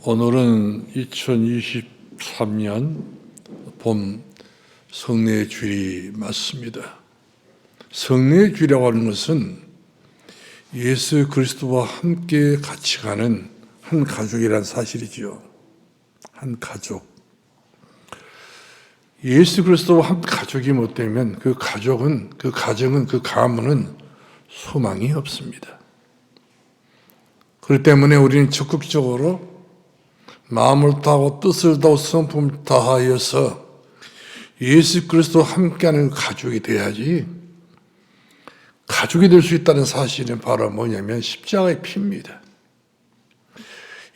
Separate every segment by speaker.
Speaker 1: 오늘은 2023년 봄 성례의 주일이 맞습니다. 성례의 주일이라고 하는 것은 예수 그리스도와 함께 같이 가는 한 가족이라는 사실이지요. 한 가족. 예수 그리스도와 함께 가족이 못 되면 그 가족은, 그 가정은, 그 가문은 소망이 없습니다. 그렇기 때문에 우리는 적극적으로 마음을 다하고 뜻을 다하고 성품을 다하여서 예수 그리스도와 함께하는 가족이 돼야지. 가족이 될 수 있다는 사실은 바로 뭐냐면 십자가의 피입니다.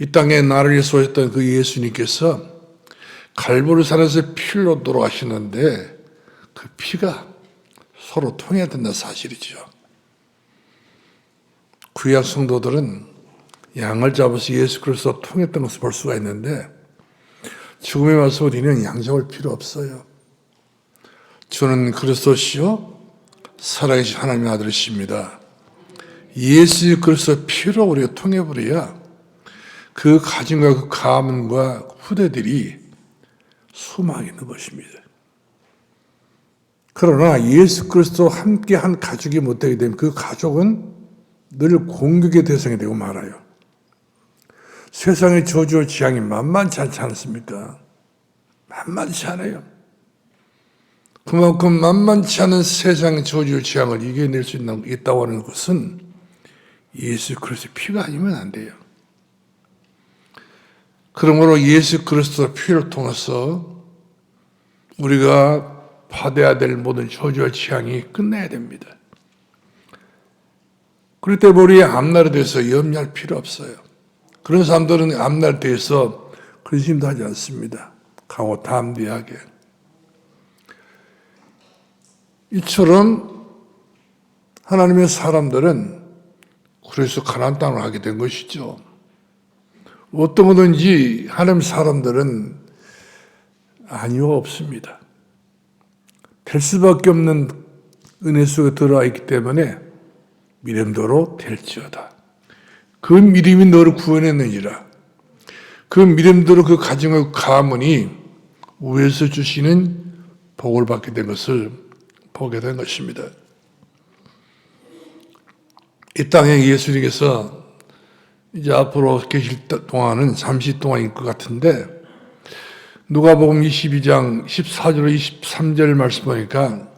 Speaker 1: 이 땅에 나를 위해서 오셨던 그 예수님께서 갈보리산에서 피로 돌아가시는데 그 피가 서로 통해야 된다는 사실이죠. 구약 성도들은 양을 잡아서 예수 그리스도와 통했던 것을 볼 수가 있는데 지금에 와서 우리는 양 잡을 필요 없어요. 저는 그리스도시요 살아계신 하나님의 아들이십니다. 예수 그리스도 피로 우리가 통해버려야 그 가정과 그 가문과 후대들이 소망이 있는 것입니다. 그러나 예수 그리스도와 함께한 가족이 못되게 되면 그 가족은 늘 공격의 대상이 되고 말아요. 세상의 저주와 지향이 만만치 않지 않습니까? 만만치 않아요. 그만큼 만만치 않은 세상의 저주와 지향을 이겨낼 수 있다고 하는 것은 예수 그리스도의 피가 아니면 안 돼요. 그러므로 예수 그리스도의 피를 통해서 우리가 받아야 될 모든 저주와 지향이 끝나야 됩니다. 그럴 때 우리의 앞날에 대해서 염려할 필요 없어요. 그런 사람들은 앞날에 대해서 근심도 하지 않습니다. 강호 담대하게. 이처럼 하나님의 사람들은 그래서 가나안 땅을 하게 된 것이죠. 어떤 거든지 하나님 사람들은 아니요 없습니다. 될 수밖에 없는 은혜 속에 들어와 있기 때문에 믿음대로 될지어다. 그 믿음이 너를 구원했느니라. 그 믿음대로 그 가정의 가문이 위에서 주시는 복을 받게 된 것을 보게 된 것입니다. 이 땅에 예수님께서 이제 앞으로 계실 동안은 잠시 동안일 것 같은데 누가복음 22장 14절 23절 말씀 보니까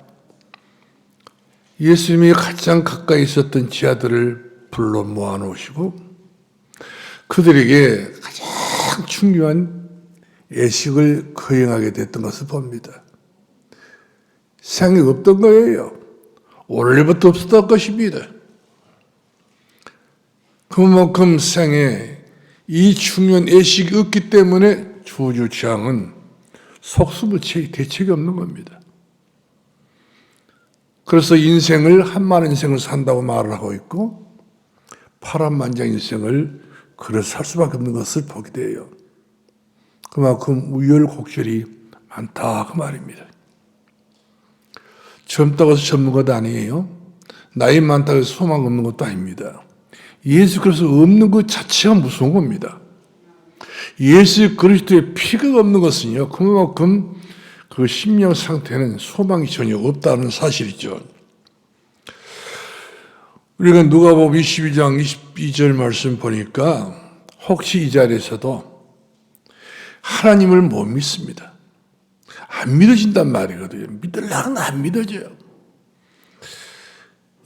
Speaker 1: 예수님이 가장 가까이 있었던 지하들을 불러 모아놓으시고 그들에게 가장 중요한 예식을 거행하게 됐던 것을 봅니다. 생이 없던 거예요. 원래부터 없었던 것입니다. 그만큼 생에 이 중요한 예식이 없기 때문에 주주지향은 속수무책이 대책이 없는 겁니다. 그래서 인생을 한만 인생을 산다고 말을 하고 있고 파란만장 인생을 그래서 살 수밖에 없는 것을 보게 돼요. 그만큼 우열곡절이 많다 그 말입니다. 젊다고 해서 전문가도 아니에요. 나이 많다고 해서 소망 없는 것도 아닙니다. 예수 그리스도 없는 것 자체가 무서운 겁니다. 예수 그리스도의 피가 없는 것은요 그만큼 그 심령 상태는 소망이 전혀 없다는 사실이죠. 우리가 누가복음 22장 22절 말씀 보니까 혹시 이 자리에서도 하나님을 못 믿습니다. 안 믿어진단 말이거든요. 믿으려면 안 믿어져요.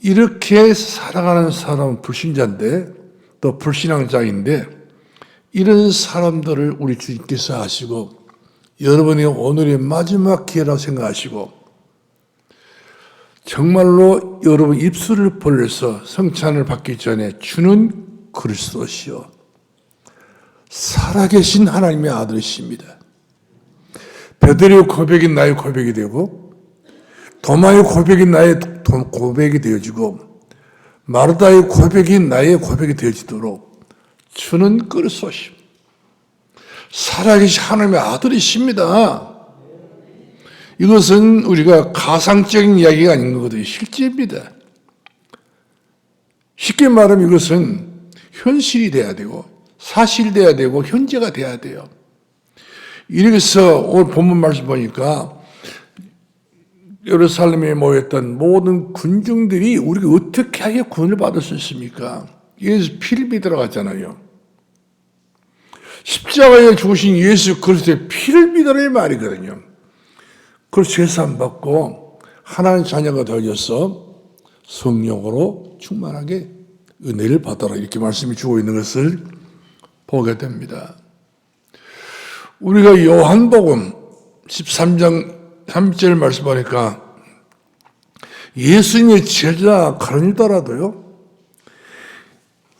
Speaker 1: 이렇게 살아가는 사람은 불신자인데 또 불신앙자인데 이런 사람들을 우리 주님께서 아시고 여러분이 오늘의 마지막 기회라고 생각하시고 정말로 여러분 입술을 벌려서 성찬을 받기 전에 주는 그리스도시요 살아계신 하나님의 아들이십니다. 베드로의 고백이 나의 고백이 되고 도마의 고백이 나의 고백이 되어지고 마르다의 고백이 나의 고백이 되어지도록 주는 그리스도시요 살아계신 하나님의 아들이십니다. 이것은 우리가 가상적인 이야기가 아닌 거거든요. 실제입니다. 쉽게 말하면 이것은 현실이 돼야 되고 사실돼야 되고 현재가 돼야 돼요. 이래서 오늘 본문 말씀 보니까 예루살렘에 모였던 모든 군중들이 우리가 어떻게 하여 구원을 받을 수 있습니까? 예수 피를 믿으러 갔잖아요. 십자가에 죽으신 예수 그리스도의 피를 믿으라의 말이거든요. 그래서 제사 받고 하나님 자녀가 되어서 성령으로 충만하게 은혜를 받아라 이렇게 말씀이 주고 있는 것을 보게 됩니다. 우리가 요한복음 13장 3절 말씀 보니까 예수님의 제자 가룟유다라도요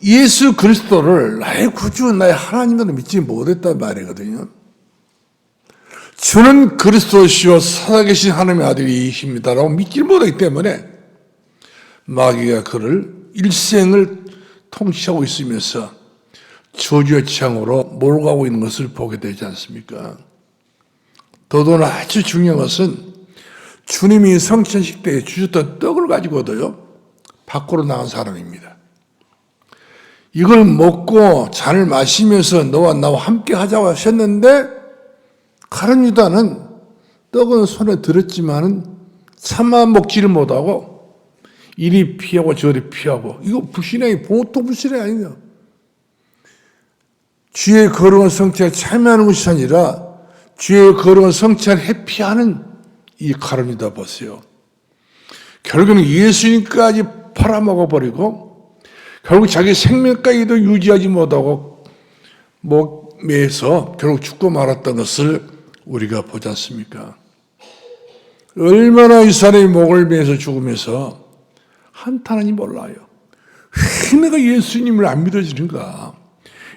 Speaker 1: 예수 그리스도를 나의 구주 나의 하나님으로 믿지 못했단 말이거든요. 저는 그리스도시요 살아계신 하나님의 아들이십니다라고 믿지 못하기 때문에 마귀가 그를 일생을 통치하고 있으면서 저주의 창으로 몰고 가고 있는 것을 보게 되지 않습니까? 더더나 아주 중요한 것은 주님이 성천식 때에 주셨던 떡을 가지고도요 밖으로 나간 사람입니다. 이걸 먹고 잔을 마시면서 너와 나와 함께 하자고 하셨는데 가룟유다는 떡은 손에 들었지만은 차마 먹지를 못하고 이리 피하고 저리 피하고 이거 불신앙이 보통 불신앙이 아니에요. 주의 거룩한 성체에 참여하는 것이 아니라 주의 거룩한 성체를 회피하는 이 가룟유다 보세요. 결국은 예수님까지 팔아먹어버리고 결국 자기 생명까지도 유지하지 못하고 목매서 결국 죽고 말았던 것을 우리가 보지 않습니까? 얼마나 이 사람이 목을 매서 죽으면서 한탄하니 몰라요. 왜 내가 예수님을 안 믿어지는가?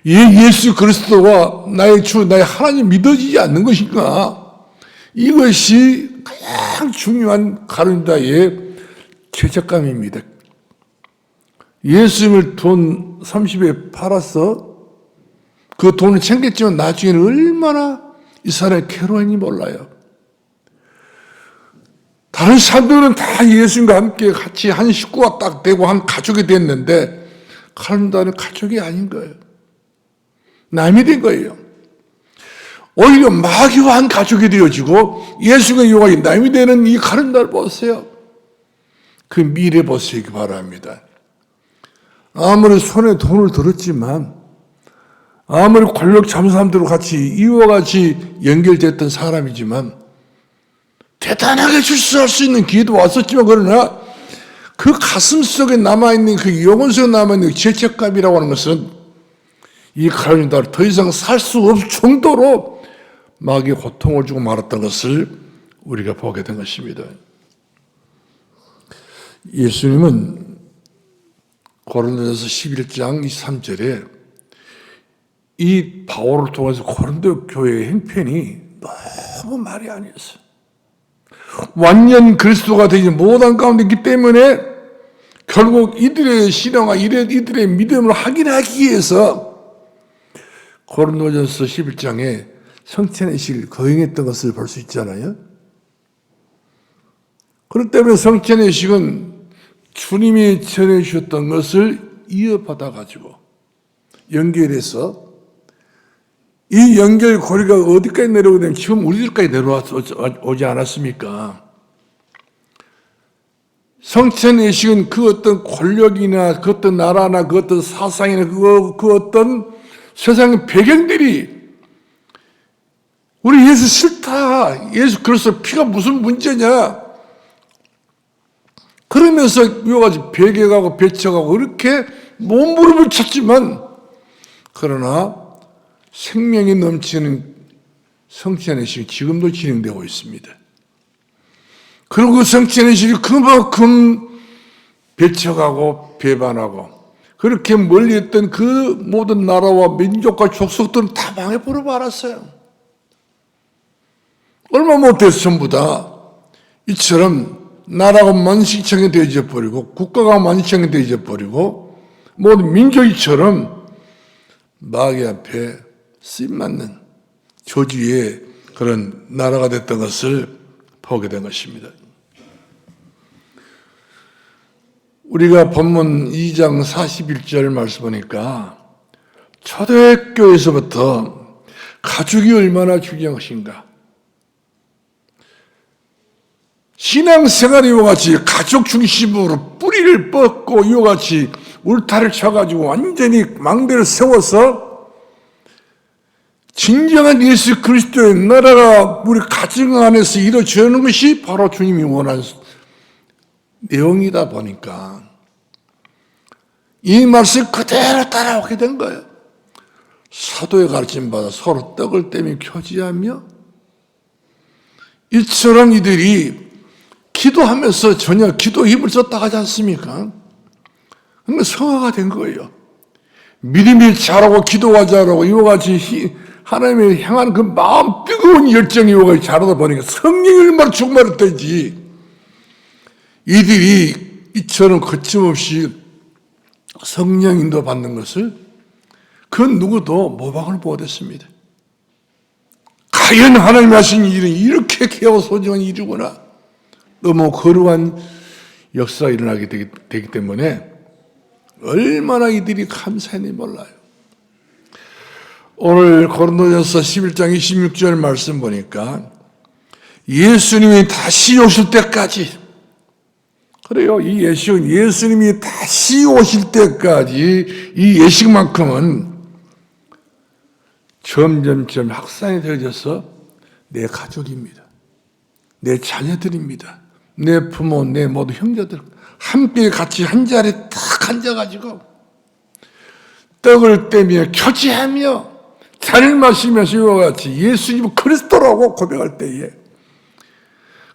Speaker 1: 예수 그리스도와 나의 주, 나의 하나님 믿어지지 않는 것인가? 이것이 가장 중요한 가룟유다의 죄책감입니다. 예수님을 돈 30에 팔아서 그 돈을 챙겼지만 나중에는 얼마나 이 사람이 괴로웠는지 몰라요. 다른 사람들은 다 예수님과 함께 같이 한 식구가 딱 되고 한 가족이 됐는데 가룟유다는 가족이 아닌 거예요. 남이 된 거예요. 오히려 마귀와 한 가족이 되어지고 예수가 요하게 남이 되는 이 가룟유다를 보세요. 그 미래 보시기 바랍니다. 아무리 손에 돈을 들었지만 아무리 권력 잠사람들과 같이 이와 같이 연결됐던 사람이지만 대단하게 출세할 수 있는 기회도 왔었지만 그러나 그 가슴 속에 남아있는 그 영혼 속에 남아있는 그 죄책감이라고 하는 것은 이 가룟유다를 더 이상 살 수 없을 정도로 마귀의 고통을 주고 말았던 것을 우리가 보게 된 것입니다. 예수님은 고린도전서 11장 23절에 이 바울을 통해서 고린도 교회의 행편이 너무 말이 아니었어요. 완전 그리스도가 되지 못한 가운데 있기 때문에 결국 이들의 신앙과 이들의 믿음을 확인하기 위해서 고린도전서 11장에 성찬의식을 거행했던 것을 볼 수 있잖아요. 그렇기 때문에 성찬의식은 주님이 전해주셨던 것을 이어받아가지고 연결해서 이 연결고리가 어디까지 내려오게 되면 지금 우리들까지 내려오지 않았습니까? 성찬의식은 그 어떤 권력이나 그 어떤 나라나 그 어떤 사상이나 그 어떤 세상의 배경들이 우리 예수 싫다. 예수 그리스도 피가 무슨 문제냐. 그러면서 이와같이 배격하고 배척하고 이렇게 몸부림을 쳤지만 그러나 생명이 넘치는 성찬의식이 지금도 진행되고 있습니다. 그리고 그 성찬의식이 그만큼 배척하고 배반하고 그렇게 멀리했던 그 모든 나라와 민족과 족속들은 다 망해버려 말았어요. 얼마 못해서 전부 다 이처럼 나라가 만신창이 되어져 버리고 국가가 만신창이 되어져 버리고 모든 민족이처럼 마귀 앞에 쓰임맞는 조지의 그런 나라가 됐던 것을 보게 된 것입니다. 우리가 본문 2장 41절 말씀 보니까 초대교회에서부터 가족이 얼마나 중요한 것인가. 신앙생활이 이와 같이 가족 중심으로 뿌리를 뻗고 이와 같이 울타리를 쳐가지고 완전히 망대를 세워서 진정한 예수 그리스도의 나라가 우리 가정 안에서 이루어지는 것이 바로 주님이 원하는 내용이다 보니까 이 말씀 그대로 따라오게 된 거예요. 사도의 가르침 받아 서로 떡을 떼며 교제하며 이처럼 이들이 기도하면서 전혀 기도 힘을 썼다 하지 않습니까? 그러니까 성화가 된 거예요. 믿음이 자라고 기도가 자라고 이와 같이 하나님을 향한 그 마음 뜨거운 열정이 이와 같이 자라다 보니까 성령이 얼마나 충만했던지 이들이 이처럼 거침없이 성령 인도 받는 것을 그 누구도 모방을 못했습니다. 과연 하나님이 하신 일은 이렇게 귀하고 소중한 일이구나. 너무 거룩한 역사가 일어나게 되기 때문에 얼마나 이들이 감사했는지 몰라요. 오늘 고린도전서 11장 26절 말씀 보니까 예수님이 다시 오실 때까지, 그래요. 이 예식은 예수님이 다시 오실 때까지 이 예식만큼은 점점점 확산이 되어져서 내 가족입니다. 내 자녀들입니다. 내 부모, 내 모두 형제들 함께 같이 한 자리에 딱 앉아가지고 떡을 떼며 교제하며 잔을 마시면서 이와 같이 예수님 그리스도라고 고백할 때에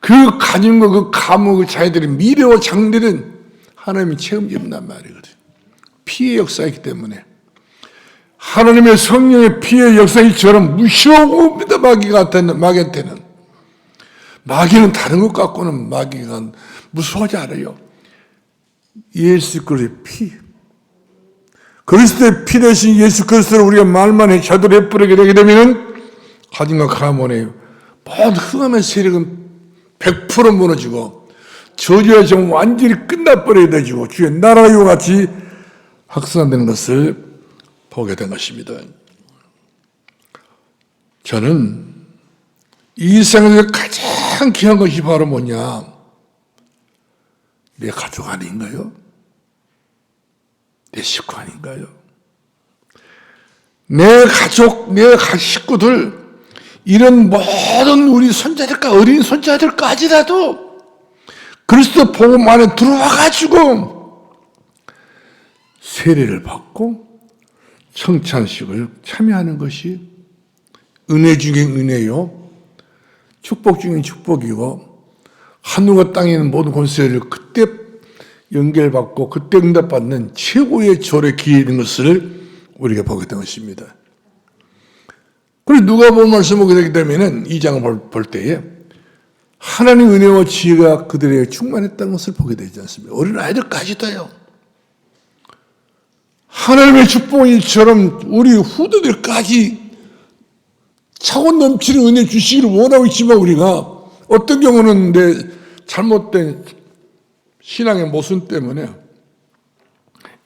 Speaker 1: 그 가진 거, 그 감옥, 그 자녀들의 미래와 장래는 하나님이 책임진단 말이거든요. 피의 역사이기 때문에 하나님의 성령의 피의 역사이처럼 무시하고입니다. 마귀한테는. 마귀는 다른 것 갖고는 마귀가 무서워하지 않아요. 예수 그리스도의 피. 그리스도의 피 대신 예수 그리스도를 우리가 말만 해 자도 해버리게 되게 되면 가진과 가문의 모든 흑암의 세력은 100% 무너지고 저주의 정 완전히 끝나버려야 되고 주의 나라와 이와 같이 확산되는 것을 보게 된 것입니다. 저는 이 세상에서 가장 귀한 것이 바로 뭐냐? 내 가족 아닌가요? 내 식구 아닌가요? 내 가족, 내 식구들, 이런 모든 우리 손자들과 어린 손자들까지라도 그리스도 복음 안에 들어와가지고 세례를 받고 성찬식을 참여하는 것이 은혜 중에 은혜요, 축복 중에 축복이고 하늘과 땅에 있는 모든 권세를 그때 연결받고 그때 응답받는 최고의 절의 기회인 것을 우리가 보게 된 것입니다. 그래서 누가복음 말씀을 보게 되기 때문에 이 장을 볼 때에 하나님의 은혜와 지혜가 그들에게 충만했다는 것을 보게 되지 않습니까? 어린아이들까지도요. 하나님의 축복이처럼 우리 후대들까지 차고 넘치는 은혜 주시기를 원하고 있지만 우리가 어떤 경우는 내 잘못된 신앙의 모순 때문에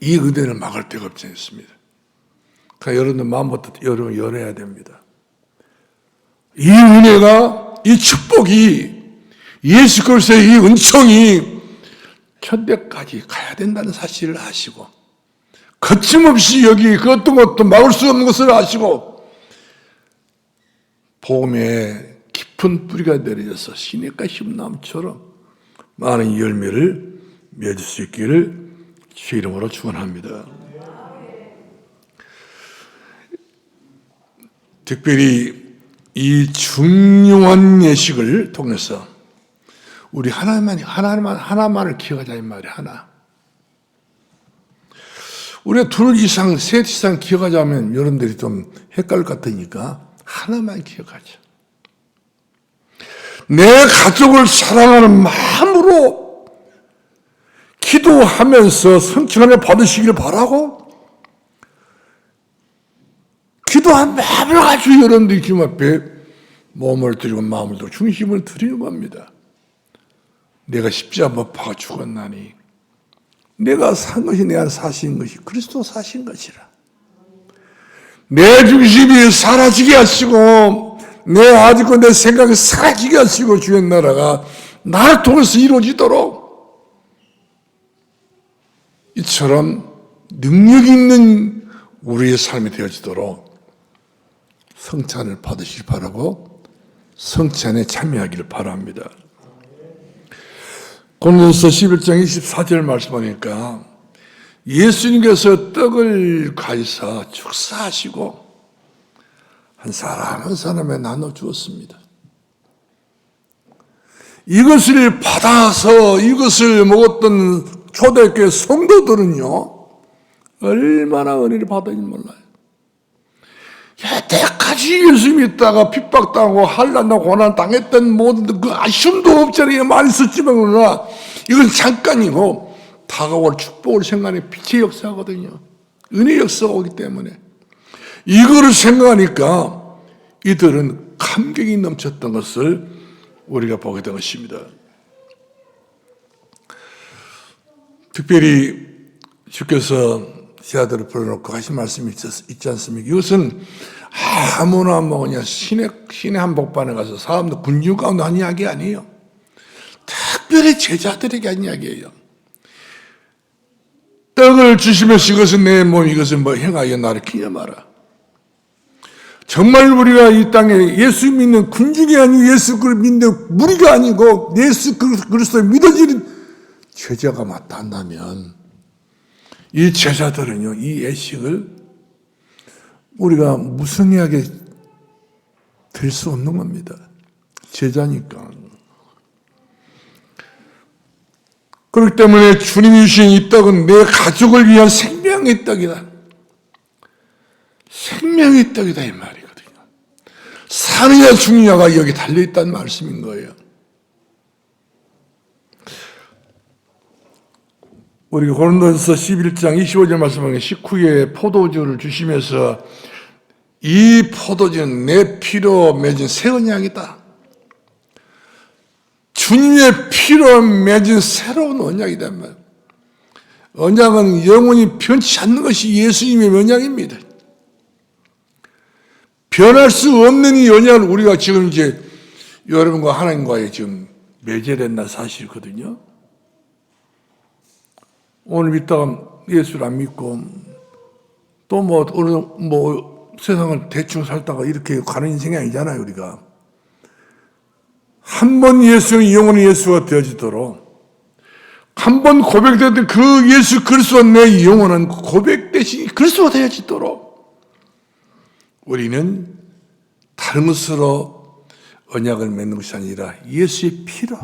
Speaker 1: 이 은혜를 막을 데가 없지 않습니다. 그러니까 여러분들 마음부터 여러분 열어야 됩니다. 이 은혜가, 이 축복이, 예수 그리스도의 이 은총이 천대까지 가야 된다는 사실을 아시고 거침없이 여기 그 어떤 것도 막을 수 없는 것을 아시고 복음의 깊은 뿌리가 내려져서 시냇가 심나무처럼 많은 열매를 맺을 수 있기를 주의 이름으로 축원합니다. 특별히 이 중요한 예식을 통해서 우리 하나만을 기억하자 이 말이야. 하나. 우리가 둘 이상, 셋 이상 기억하자면 여러분들이 좀 헷갈릴 것 같으니까 하나만 기억하자. 내 가족을 사랑하는 마음으로 기도하면서 성찬을 받으시기를 바라고 기도한 마음을 가지고 여러분들이 주님 앞에 몸을 드리고 마음을 드리고 중심을 드리는 겁니다. 내가 십자가 못 박아 죽었나니 내가 산 것이 내 안에 사신 것이 그리스도 사신 것이라. 내 중심이 사라지게 하시고 내 아직도 내 생각이 사라지게 하시고 주의 나라가 나를 통해서 이루어지도록 이처럼 능력 있는 우리의 삶이 되어지도록 성찬을 받으시길 바라고 성찬에 참여하기를 바랍니다. 고린도서 11장 24절 말씀하니까 예수님께서 떡을 가지사 축사하시고 한 사람 한 사람에 나눠 주었습니다. 이것을 받아서 이것을 먹었던 초대교회 성도들은요 얼마나 은혜를 받았는지 몰라요. 여태까지 예수 믿다가 핍박당하고 환난당하고 고난 당했던 모든 그 아쉬움도 없잖아요. 많이 썼지만 그러나 이건 잠깐이고 다가올 축복을 생각하는 빛의 역사거든요. 은혜의 역사가 오기 때문에 이거를 생각하니까 이들은 감격이 넘쳤던 것을 우리가 보게 된 것입니다. 특별히 주께서 제자들을 불러놓고 하신 말씀이 있지 않습니까? 이것은 아무나 그냥 신의 한복판에 가서 사람들 군중 가운데 한 이야기 아니에요. 특별히 제자들에게 한 이야기예요. 떡을 주시면서 이것은 내 몸, 이것은 뭐 행하여 나를 기념하라. 정말 우리가 이 땅에 예수 믿는 군중이 아니고 예수 믿는 무리가 아니고 예수 그리스도를 믿어지는 제자가 나타난다면 이 제자들은요, 이 예식을 우리가 무성의하게 될 수 없는 겁니다. 제자니까. 그렇기 때문에 주님이 주신 이 떡은 내 가족을 위한 생명의 떡이다. 생명의 떡이다 이 말이거든요. 사느냐 죽느냐가 여기 달려있다는 말씀인 거예요. 우리 고린도서 11장 25절 말씀하는 식후에 포도주를 주시면서 이 포도주는 내 피로 맺은 새 언약이다. 주님의 피로 맺은 새로운 언약이다. 언약은 영원히 변치 않는 것이 예수님의 언약입니다. 변할 수 없는 이 언약을 우리가 지금 이제 여러분과 하나님과의 지금 맺어낸다는 사실이거든요. 오늘 믿다가 예수를 안 믿고 또 세상을 대충 살다가 이렇게 가는 인생이 아니잖아요, 우리가. 한 번 예수는 영원히 예수가 되어지도록 한 번 고백됐던 그 예수 그리스도가 내 영원한 고백되신 그리스도가 되어지도록 우리는 다른 것으로 언약을 맺는 것이 아니라 예수의 피로,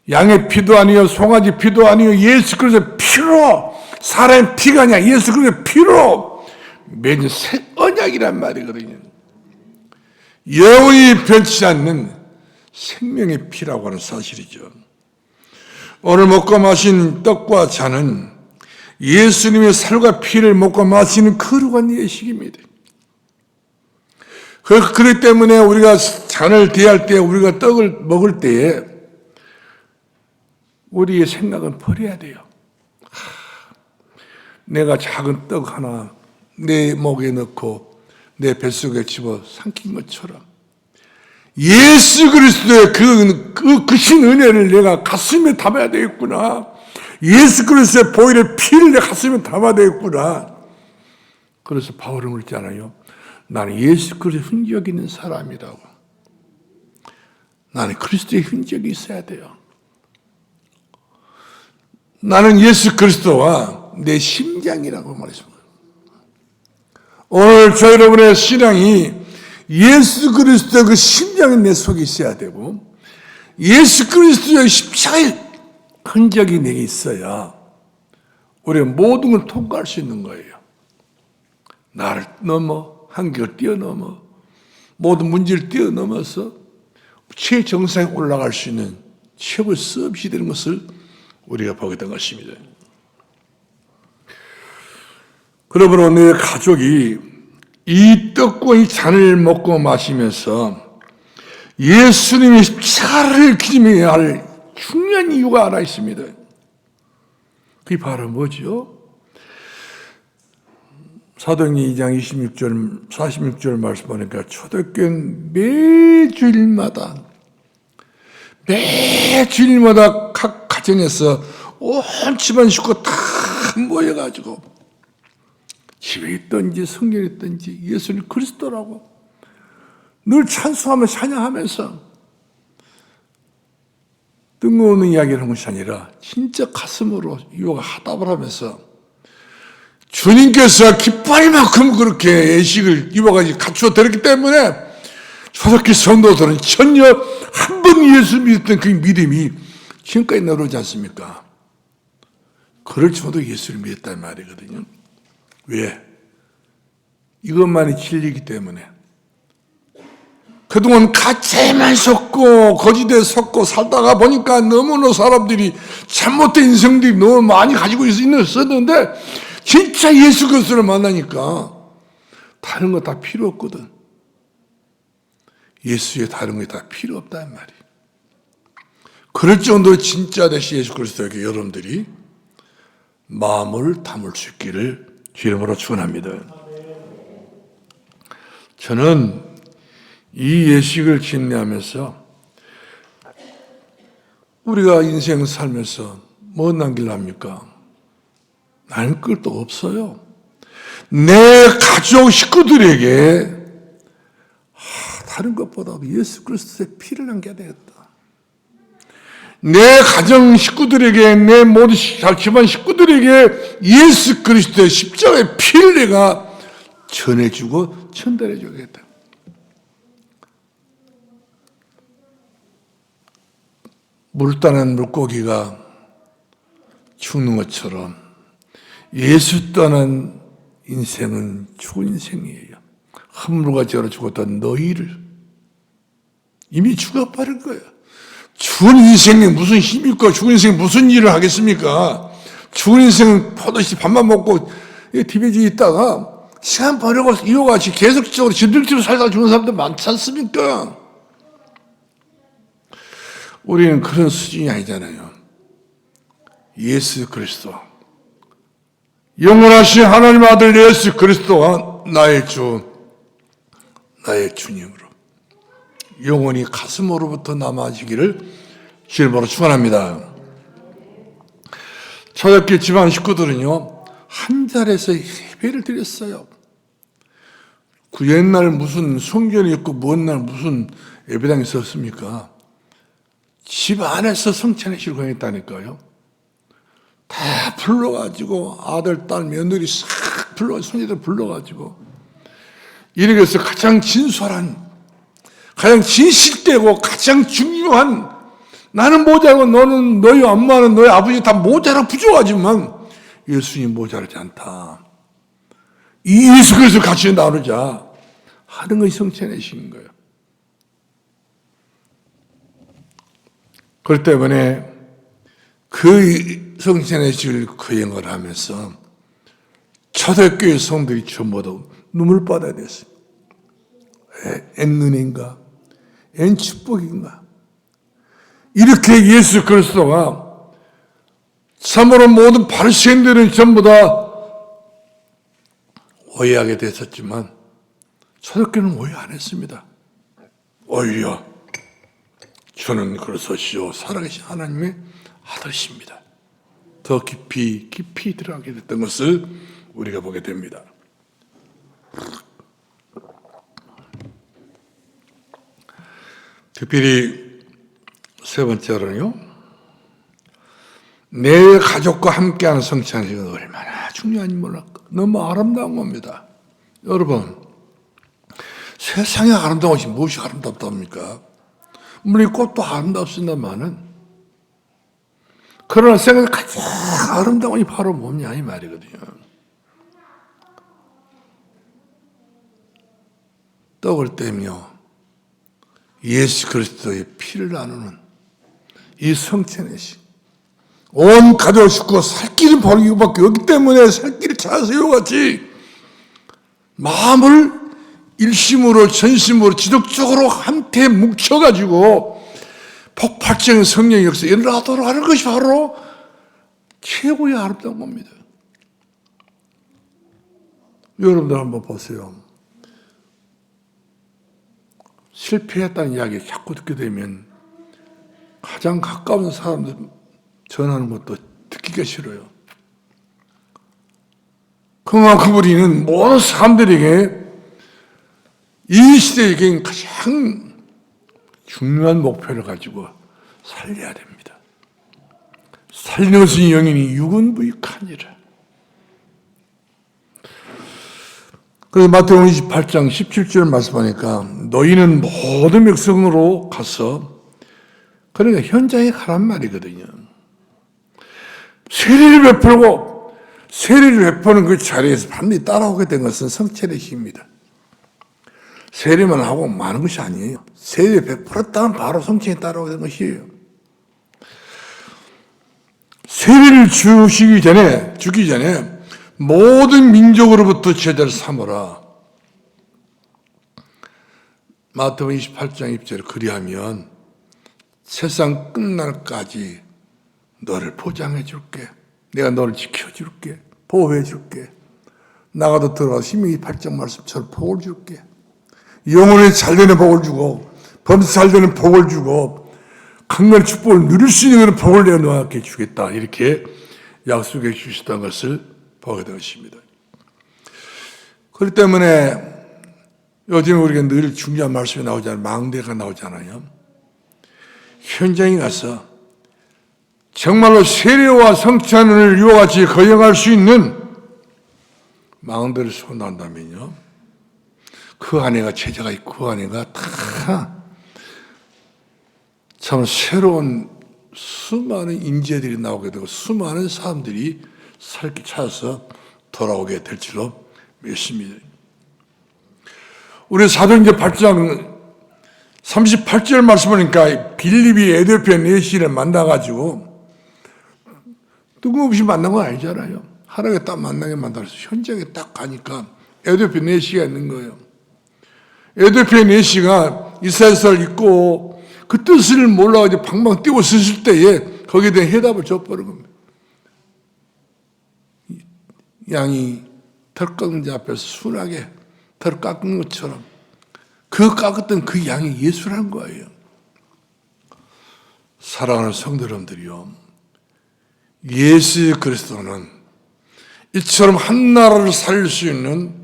Speaker 1: 양의 피도 아니요 송아지 피도 아니요 예수 그리스도의 피로, 사람의 피가 아니라 예수 그리스도의 피로 맺은 새 언약이란 말이거든요. 영원히 변치 않는 생명의 피라고 하는 사실이죠. 오늘 먹고 마신 떡과 잔은 예수님의 살과 피를 먹고 마시는 거룩한 예식입니다. 그렇기 때문에 우리가 잔을 대할 때, 우리가 떡을 먹을 때에 우리의 생각은 버려야 돼요. 내가 작은 떡 하나 내 목에 넣고 내 뱃속에 집어 삼킨 것처럼 예수 그리스도의 그 신 은혜를 내가 가슴에 담아야 되겠구나. 예수 그리스도의 보혈의 피를 내 가슴에 담아야 되겠구나. 그래서 바울은 그랬잖아요. 나는 예수 그리스도의 흔적이 있는 사람이라고. 나는 그리스도의 흔적이 있어야 돼요. 나는 예수 그리스도와 내 심장이라고 말했습니다. 오늘 저 여러분의 신앙이 예수 그리스도의 그 심장이 내 속에 있어야 되고 예수 그리스도의 십자가의 흔적이 내게 있어야 우리가 모든 걸 통과할 수 있는 거예요. 나를 넘어 한계를 뛰어넘어 모든 문제를 뛰어넘어서 최정상에 올라갈 수 있는 최고의 서밋이 되는 것을 우리가 보게 된 것입니다. 그러므로 오늘 가족이 이 떡과 이 잔을 먹고 마시면서 예수님의 십자가를 기념해야 할 중요한 이유가 하나 있습니다. 그게 바로 뭐죠? 사도행전 2장 26절, 46절 말씀 보니까 초대교회는 매주일마다 각 가정에서 온 집안 식구 다 모여가지고 집에 있든지 성전에 있든지 예수님 그리스도라고 늘 찬송하며 찬양하면서 뜬금없는 이야기를 하는 것이 아니라 진짜 가슴으로 유혹 화답을 하면서 주님께서 기뻐할 만큼 그렇게 예식을 이와같이 갖추어 드렸기 때문에 초대교회 성도들은 전혀 한 번 예수 믿었던 그 믿음이 지금까지 나오지 않습니까? 그럴지라도 예수를 믿었단 말이거든요. 왜? 이것만이 진리이기 때문에. 그동안 가짜에만 속고 거짓에 속고 살다가 보니까 너무나 사람들이 잘못된 인생들이 너무 많이 가지고 있었는데 진짜 예수 그리스도를 만나니까 다른 거 다 필요 없거든. 예수의 다른 게 다 필요 없단 말이에요. 그럴 정도로 진짜 되신 예수 그리스도에게 여러분들이 마음을 담을 수 있기를 주님으로 축원합니다. 저는 이 예식을 진리하면서 우리가 인생 살면서 뭐 남기려합니까? 나는 끝도 없어요. 내 가족 식구들에게 다른 것보다 예수 그리스도의 피를 남겨야 되겠다. 내 가정 식구들에게, 내 모든 집안 식구들에게 예수 그리스도의 십자가의 피를 내가 전해주고 전달해주겠다. 물 따는 물고기가 죽는 것처럼 예수 떠난 인생은 죽은 인생이에요. 흙물같이 얼어 죽었던 너희를 이미 죽어버린 거예요. 죽은 인생에 무슨 힘이 있고 죽은 인생에 무슨 일을 하겠습니까? 죽은 인생은 포도씨 밥만 먹고 디베지 있다가 시간 버리고 이와같이 계속적으로 진들기로 살다 죽는 사람들 많지 않습니까? 우리는 그런 수준이 아니잖아요. 예수 그리스도, 영원하신 하나님 아들 예수 그리스도가 나의 주, 나의 주님으로 영원히 가슴으로부터 남아지기를 주님으로 축원합니다. 초대교회 집안 식구들은요 한 자리에서 예배를 드렸어요. 그 옛날 무슨 성전이 있고 먼 날 무슨 예배당이 있었습니까? 집 안에서 성찬의식을 공했다니까요. 다 불러가지고 아들, 딸, 며느리 싹 불러가지고 손님들 불러가지고 이렇게 해서 가장 진솔한, 가장 진실되고 가장 중요한, 나는 모자라고 너는, 너희 엄마는 너희 아버지 다 모자라 부족하지만 예수님 모자라지 않다. 이 예수 그리스도 같이 나누자 하는 것이 성찬의식인 거예요. 그렇기 때문에 그 성찬의식을 거행을 하면서 초대교회 성도들이 전부 다 눈물 받아야 됐어요. 엔은인가? 엔 축복인가? 이렇게 예수 그리스도가 참으로 모든 바리새인들은 전부 다 오해하게 됐었지만 초대교회는 오해 안 했습니다. 오히려 저는 그리스도시요 살아계신 하나님의 아들이십니다. 더 깊이 들어가게 됐던 것을 우리가 보게 됩니다. 특별히 세 번째로는요, 내 가족과 함께하는 성찬식은 얼마나 중요한지 몰랐고 너무 아름다운 겁니다. 여러분, 세상에 아름다운 것이 무엇이 아름답답니까? 물론 꽃도 아름답습니다만은, 그러나 세상에 가장 아름다운 것이 바로 뭐냐 이 말이거든요. 떡을 떼며 예수 그리스도의 피를 나누는 이 성찬의식, 온 가족 식구가 살 길을 버리는 이유밖에 없기 때문에 살 길을 찾아서 이와같이 마음을 일심으로 전심으로 지속적으로 함께 뭉쳐가지고 폭발적인 성령의 역사에 일어나도록 하는 것이 바로 최고의 아름다운 겁니다. 여러분들 한번 보세요. 실패했다는 이야기 자꾸 듣게 되면 가장 가까운 사람들 전하는 것도 듣기가 싫어요. 그만큼 우리는 모든 사람들에게 이 시대에게 가장 중요한 목표를 가지고 살려야 됩니다. 살려진 영인이 유근부익하니라. 그래서 마태복음 28장 17절 말씀하니까 너희는 모든 백성으로 가서, 그러니까 현장에 가란 말이거든요. 세례를 베풀고 세례를 베푸는 그 자리에서 반드시 따라오게 된 것은 성찬의 힘입니다. 세례만 하고 많은 것이 아니에요. 세례 베풀었다면 바로 성찬에 따라오게 된 것이에요. 세례를 주기 전에 모든 민족으로부터 제자를 삼으라. 마태복음 28장 1절 그리하면 세상 끝날까지 너를 보장해 줄게. 내가 너를 지켜줄게. 보호해 줄게. 나가도 들어가서 신명기 8장 말씀처럼 복을 줄게. 영혼이 잘되는 복을 주고 범사 잘되는 복을 주고 강렬한 축복을 누릴 수 있는 그런 복을 내가 너에게 주겠다. 이렇게 약속해 주시던 것을 보게 되었습니다. 그렇기 때문에 요즘 우리가 늘 중요한 말씀이 나오잖아요. 망대가 나오잖아요. 현장에 가서 정말로 세례와 성찬을 이와 같이 거행할 수 있는 망대를 소환한다면요, 그 안에가 제자가 있고 그 안에가 다 참 새로운 수많은 인재들이 나오게 되고 수많은 사람들이 살기 찾아서 돌아오게 될 줄로 믿습니다. 우리 사도행전 8장 38절 말씀하니까 빌립이 에디오피아 내시를 만나가지고 뜬금없이 만난 건 아니잖아요. 하루에 딱 만나게 만들어서 현장에 딱 가니까 에디오피아 내시가 있는 거예요. 에디오피아 내시가 이스라엘서를 읽고 그 뜻을 몰라가지고 방방 뛰고 있을 때에 거기에 대한 해답을 줘버린 겁니다. 양이 털 깎는 자 앞에서 순하게 털 깎는 것처럼 그 깎았던 그 양이 예수라는 거예요. 사랑하는 성도 여러분들이요, 예수 그리스도는 이처럼 한 나라를 살릴 수 있는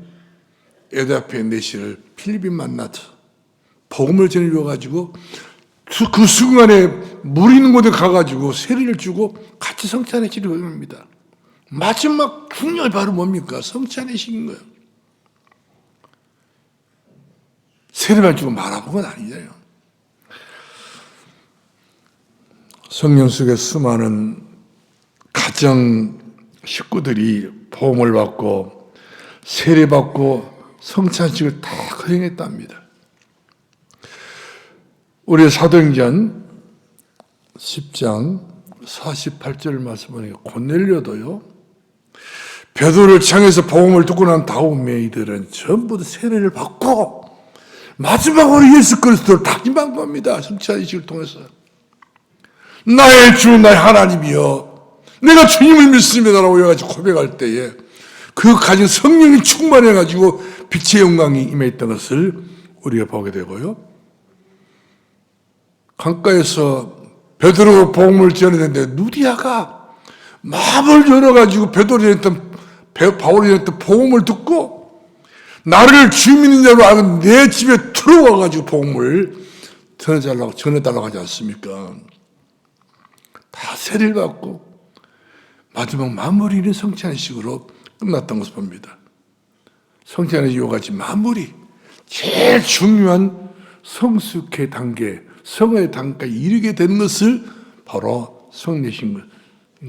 Speaker 1: 에디오피아 내시를 필립이 만나서 복음을 전해줘가지고 그 순간에 물 있는 곳에 가가지고 세례를 주고 같이 성찬에 지르게 됩니다. 마지막 중요한 바로 뭡니까? 성찬의 식인 거예요. 세례만 주고 말아본 건 아니잖아요. 성령 속의 수많은 가정 식구들이 보험을 받고 세례받고 성찬식을 다 거행했답니다. 우리 사도행전 10장 48절 말씀하니까 고넬료도요, 베드로를 청해서 복음을 듣고 난 다음에 이들은 전부 다 세례를 받고 마지막으로 예수 그리스도를 다짐한 겁니다. 성찬식을 통해서. 나의 주 나의 하나님이여 내가 주님을 믿습니다라고 해가지고 고백할 때에 그 가진 성령이 충만해가지고 빛의 영광이 임했던 것을 우리가 보게 되고요. 강가에서 베드로가 복음을 전했는데 누디아가 마음을 열어가지고 바울이 전했던 복음을 듣고 나를 주민인 자로 알고 내 집에 들어와가지고 복음을 전해달라고 하지 않습니까? 다 세례를 받고 마지막 마무리는 성찬식으로 끝났던 것을 봅니다. 성찬의 이와 같이 마무리, 제일 중요한 성숙의 단계, 성의 단계에 이르게 된 것을 바로 성례신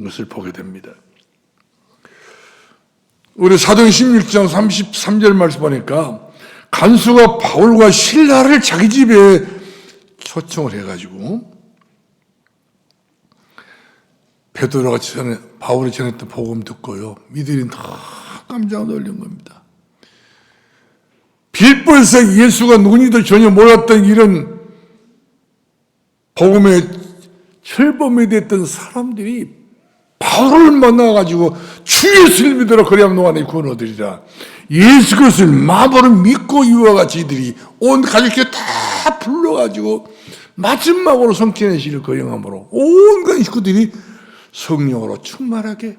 Speaker 1: 것을 보게 됩니다. 우리 사도행전 16장 33절 말씀 보니까 간수가 바울과 실라를 자기 집에 초청을 해가지고 베드로가 바울이 전했던 복음 듣고요, 이들이 다 깜짝 놀란 겁니다. 빌보에서 예수가 누군지도 전혀 몰랐던 이런 복음의 철범이 됐던 사람들이 바울을 만나가지고 주 예수를 믿으라 그리하면 너가 내 구원 얻으리라, 예수 그리스도를 마음으로 믿고 이와 같이 이들이 온 가족들 다 불러가지고 마지막으로 성전의 시를 거행함으로 온 식구들이 성령으로 충만하게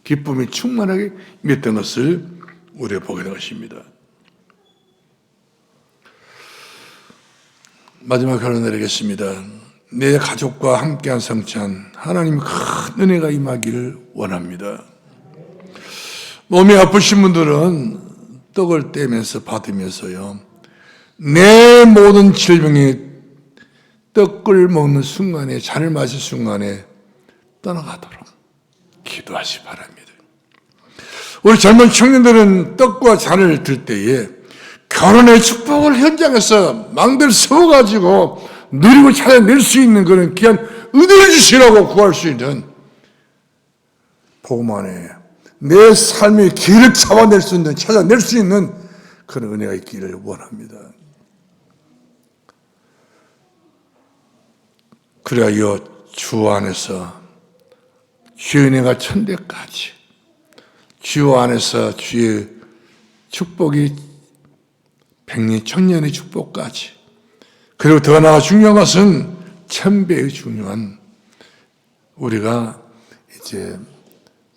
Speaker 1: 기쁨이 충만하게 임했던 것을 우리가 보게 된 것입니다. 마지막 결론 내리겠습니다. 내 가족과 함께한 성찬 하나님의 큰 은혜가 임하기를 원합니다. 몸이 아프신 분들은 떡을 떼면서 받으면서요, 내 모든 질병이 떡을 먹는 순간에, 잔을 마실 순간에 떠나가도록 기도하시 바랍니다. 우리 젊은 청년들은 떡과 잔을 들 때에 결혼의 축복을 현장에서 망대를 세워가지고 누리고 찾아낼 수 있는 그런 귀한 은혜를 주시라고 구할 수 있는 복음 안에 내 삶의 길을 잡아낼 수 있는, 찾아낼 수 있는 그런 은혜가 있기를 원합니다. 그래야 주 안에서 주의 은혜가 천대까지, 주 안에서 주의 축복이 백년 천년의 축복까지, 그리고 더 나아가 중요한 것은 천배의 중요한 우리가 이제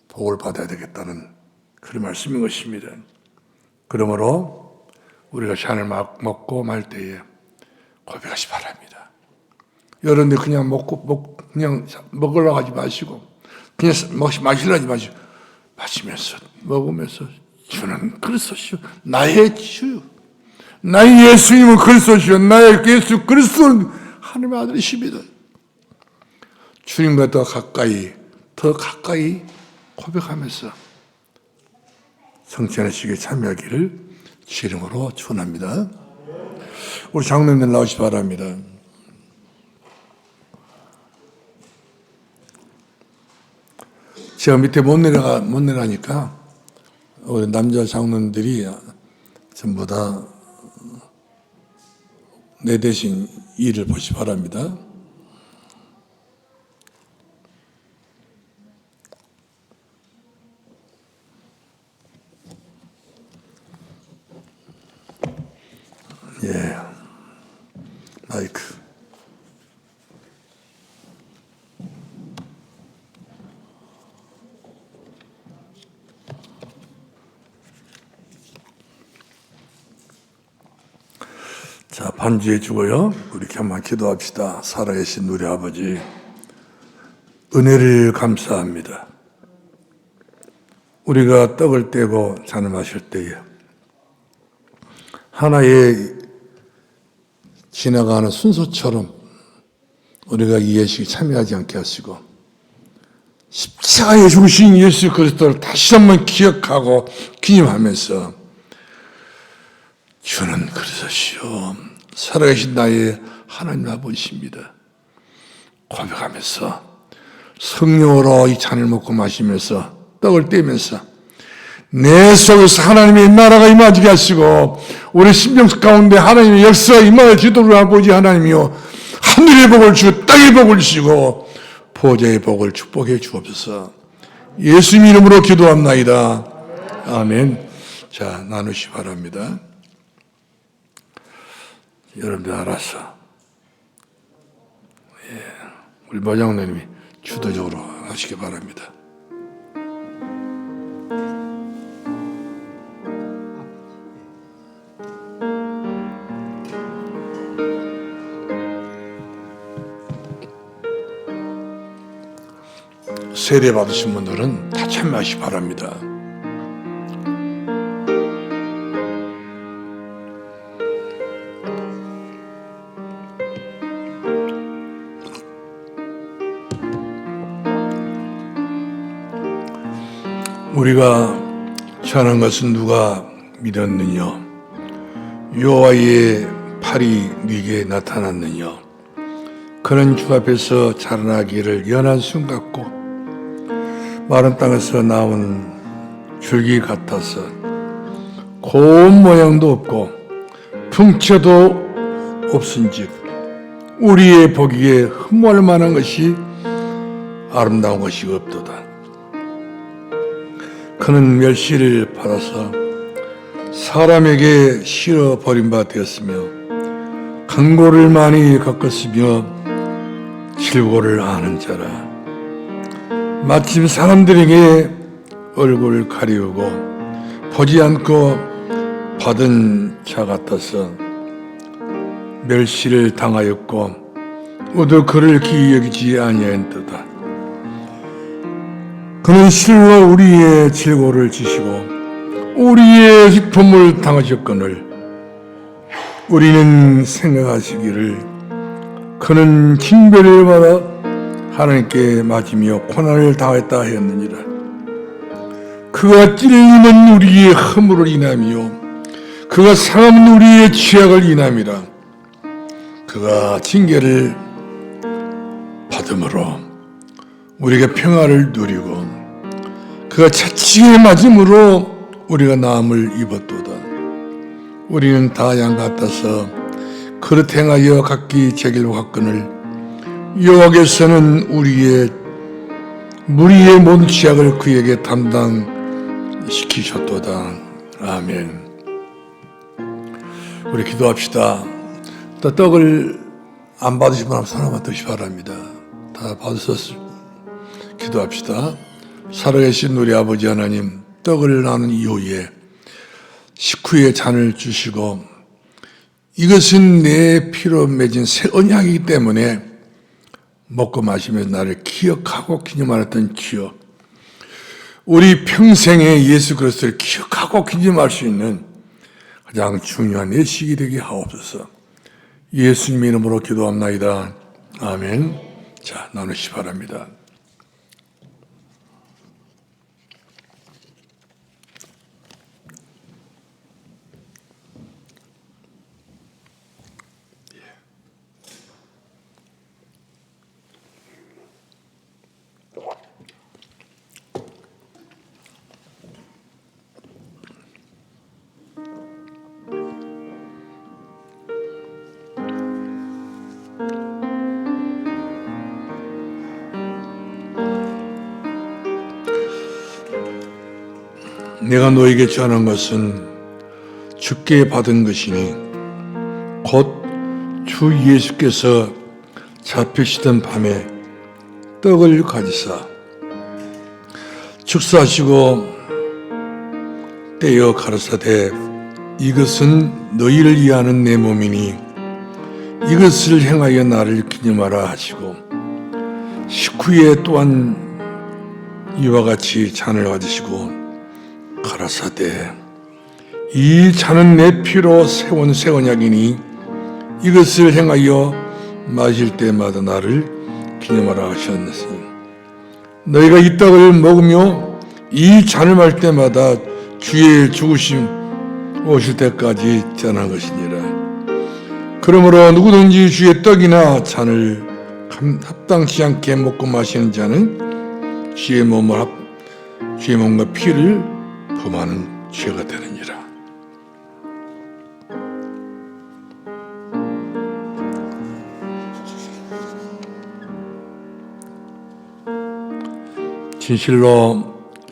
Speaker 1: 복을 받아야 되겠다는 그런 말씀인 것입니다. 그러므로 우리가 잔을 먹고 말 때에 고백하시 바랍니다. 여러분들 그냥 그냥 먹으려고 하지 마시고, 그냥 마시려 하지 마시고, 마시면서, 먹으면서, 주는 그리스도시요, 나의 주, 나의 예수님은 그리스도시요, 나의 예수 그리스도는 하나님의 아들이십니다. 주님과 더 가까이 고백하면서 성찬의 식에 참여하기를 주 이름으로 축원합니다. 우리 장로님들 나오시기 바랍니다. 제가 밑에 못 내려가니까 우리 남자 장로님들이 전부 다 내 대신 일을 보시기 바랍니다. 예, 마이크. 자, 반주해 주고요. 우리 한번 기도합시다. 살아계신 우리 아버지, 은혜를 감사합니다. 우리가 떡을 떼고 잔을 마실 때에 하나의 지나가는 순서처럼 우리가 이 예식에 참여하지 않게 하시고 십자가에 죽으신 예수 그리스도를 다시 한번 기억하고 기념하면서 주는 그리스도시요 살아계신 나의 하나님 아버지십니다 고백하면서 성령으로 이 잔을 먹고 마시면서 떡을 떼면서 내 속에서 하나님의 나라가 임하게 하시고 우리 심령 가운데 하나님의 역사가 임하여 지도를 아버지 하나님이요 하늘의 복을 주고 땅의 복을 주시고 보좌의 복을 축복해 주옵소서. 예수님 이름으로 기도합나이다. 아멘. 자, 나누시 바랍니다. 여러분들 알아서 우리 모장님이 주도적으로 하시기 바랍니다. 세례 받으신 분들은 다 참여하시기 바랍니다. 우리가 전한 것은 누가 믿었느냐? 여호와의 팔이 네게 나타났느냐? 그는 주 앞에서 자라나기를 연한 순 같고 마른 땅에서 나온 줄기 같아서 고운 모양도 없고 풍채도 없은즉 우리의 보기에 흠모할 만한 것이 아름다운 것이 없도다. 그는 멸시를 받아서 사람에게 실어 버린 바 되었으며 강고를 많이 겪었으며 질고를 아는 자라. 마침 사람들에게 얼굴을 가리우고 보지 않고 받은 자 같아서 멸시를 당하였고 모두 그를 기이 여기지 아니하였도다. 그는 실로 우리의 질고를 지시고 우리의 기쁨을 당하셨거늘 우리는 생각하시기를 그는 징벌을 받아 하나님께 맞으며 고난을 당했다 하였느니라. 그가 찔림은 우리의 허물을 인하며 그가 상함은 우리의 죄악을 인함이라. 그가 징계를 받음으로 우리가 평화를 누리고 그가 채찍에 맞음으로 우리가 나음을 입었도다. 우리는 다 양 같아서 그릇 행하여 각기 제길로 갔거늘 여호와께서는 우리의 무리의 모든 죄악을 그에게 담당시키셨도다. 아멘. 우리 기도합시다. 또 떡을 안 받으신 분 하나 받으시 바랍니다. 다 받으셨을 기도합시다. 살아계신 우리 아버지 하나님, 떡을 나눈 이후에 식후에 잔을 주시고 이것은 내 피로 맺은 새 언약이기 때문에 먹고 마시면서 나를 기억하고 기념하였던 기억, 우리 평생에 예수 그리스도를 기억하고 기념할 수 있는 가장 중요한 예식이 되게 하옵소서. 예수님 이름으로 기도합나이다. 아멘. 자, 나누시 바랍니다. 내가 너에게 전한 것은 주께 받은 것이니 곧 주 예수께서 잡히시던 밤에 떡을 가지사 축사하시고 떼어 가라사대 이것은 너희를 위하는 내 몸이니 이것을 행하여 나를 기념하라 하시고 식후에 또한 이와 같이 잔을 가지시고 가라사대 이 잔은 내 피로 세운 새 언약이니 이것을 행하여 마실 때마다 나를 기념하라 하셨으니 너희가 이 떡을 먹으며 이 잔을 마실 때마다 주의 죽으심 오실 때까지 전한 것이니라. 그러므로 누구든지 주의 떡이나 잔을 합당치 않게 먹고 마시는 자는 주의 몸과 피를 범하는 죄가 되느니라.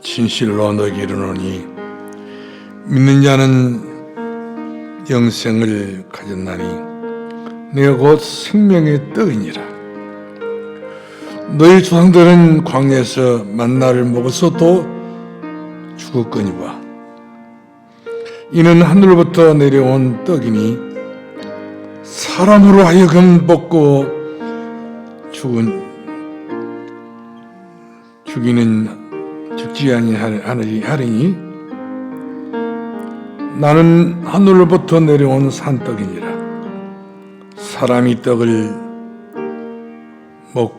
Speaker 1: 진실로 너에게 이르노니 믿는 자는 영생을 가졌나니 내가 곧 생명의 떡이니라. 너희 조상들은 광야에서 만나를 먹었어도 죽었거니와 이는 하늘로부터 내려온 떡이니 사람으로 하여금 먹고 죽지 아니하리니 나는 하늘로부터 내려온 산떡이니라. 사람이 떡을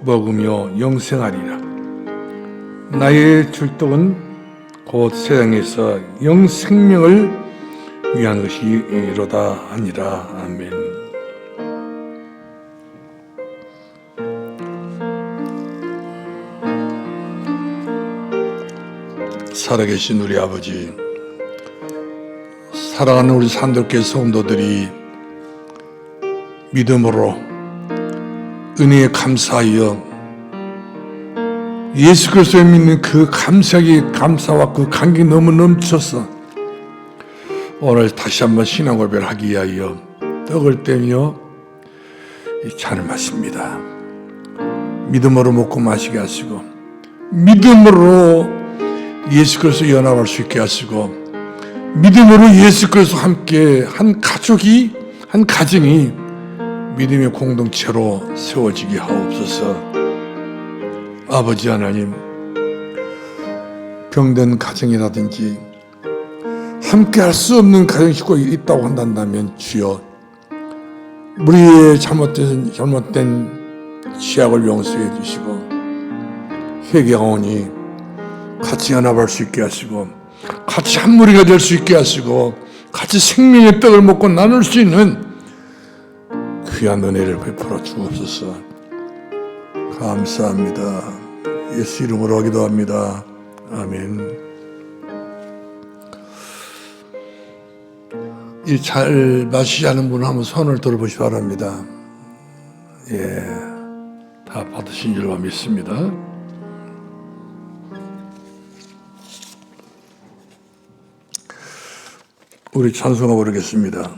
Speaker 1: 먹으며 영생하리라. 나의 줄떡은 곧 세상에서 영생명을 위한 것이로다 하니라. 아멘. 살아계신 우리 아버지, 사랑하는 우리 산돌교회 성도들이 믿음으로 은혜에 감사하여 예수 그리스도를 믿는 그 감사와 그 감격이 너무 넘쳐서 오늘 다시 한번 신앙 고백을 하기 위하여 떡을 떼며 이 잔을 마십니다. 믿음으로 먹고 마시게 하시고 믿음으로 예수 그리스도 연합할 수 있게 하시고 믿음으로 예수 그리스도 함께 한 가족이 한 가정이 믿음의 공동체로 세워지게 하옵소서. 아버지 하나님, 병든 가정이라든지 함께 할 수 없는 가정 식구가 있다고 한다면 주여 우리의 잘못된 죄악을 용서해 주시고 회개하오니 같이 연합할 수 있게 하시고 같이 한 무리가 될 수 있게 하시고 같이 생명의 떡을 먹고 나눌 수 있는 귀한 은혜를 베풀어 주옵소서. 감사합니다. 예수 이름으로 기도합니다. 아멘. 이 잘 마시지 않은 분은 한번 손을 들어보시기 바랍니다. 예, 다 받으신 줄로 믿습니다. 우리 찬송하 부르겠습니다.